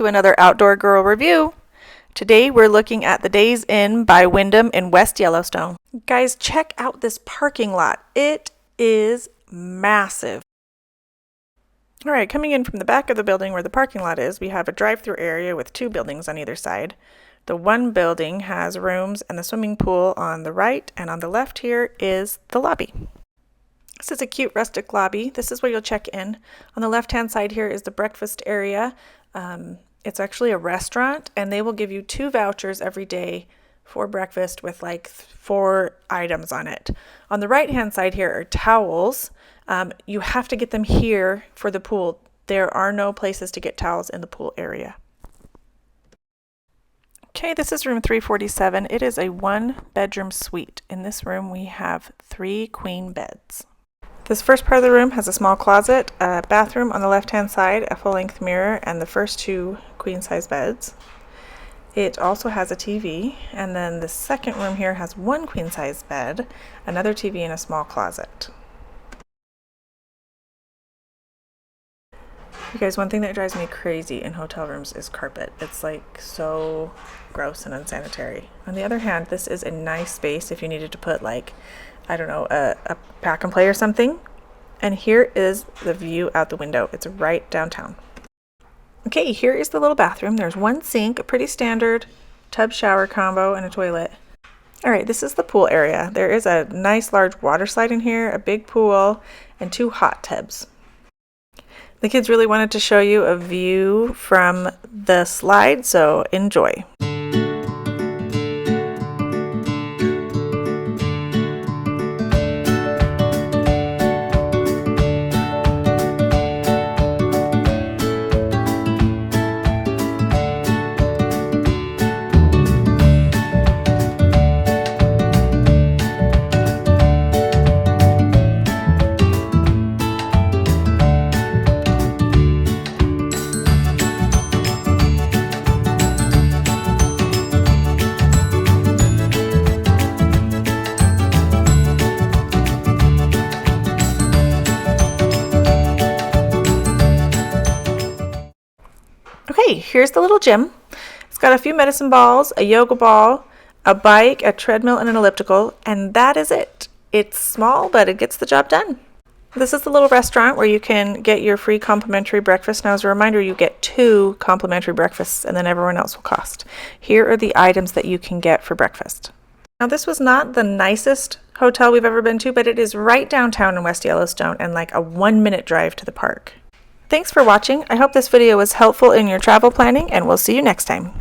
to another Outdoor Girl review. Today we're looking at the Days Inn by Windham in West Yellowstone. Guys, check out this parking lot. It is massive. All right, coming in from the back of the building where the parking lot is, we have a drive-through area with two buildings on either side. The one building has rooms and the swimming pool on the right, and on the left here is the lobby. This is a cute rustic lobby. This is where you'll check in. On the left-hand side here is the breakfast area. It's actually a restaurant, and they will give you 2 vouchers every day for breakfast with like 4 items on it. On the right-hand side here are towels. You have to get them here for the pool. There are no places to get towels in the pool area. Okay, this is room 347. It is a 1-bedroom suite. In this room we have 3 queen beds. This first part of the room has a small closet, a bathroom on the left-hand side, a full-length mirror, and the first 2 queen-size beds. It also has a TV, and then the second room here has 1 queen-size bed, another TV, and a small closet. You guys, one thing that drives me crazy in hotel rooms is carpet. It's like so gross and unsanitary. On the other hand, this is a nice space if you needed to put like, I don't know, a pack and play or something. And here is the view out the window. It's right downtown. Okay, here is the little bathroom. There's 1 sink, a pretty standard tub shower combo, and a toilet. All right, this is the pool area. There is a nice large water slide in here, a big pool, and 2 hot tubs. The kids really wanted to show you a view from the slide, so enjoy. Okay, here's the little gym. It's got a few medicine balls, a yoga ball, a bike, a treadmill, and an elliptical, and that is it. It's small, but it gets the job done. This is the little restaurant where you can get your free complimentary breakfast. Now, as a reminder, you get 2 complimentary breakfasts, and then everyone else will cost. Here are the items that you can get for breakfast. Now, this was not the nicest hotel we've ever been to, but it is right downtown in West Yellowstone and like a 1-minute drive to the park. Thanks for watching. I hope this video was helpful in your travel planning, and we'll see you next time.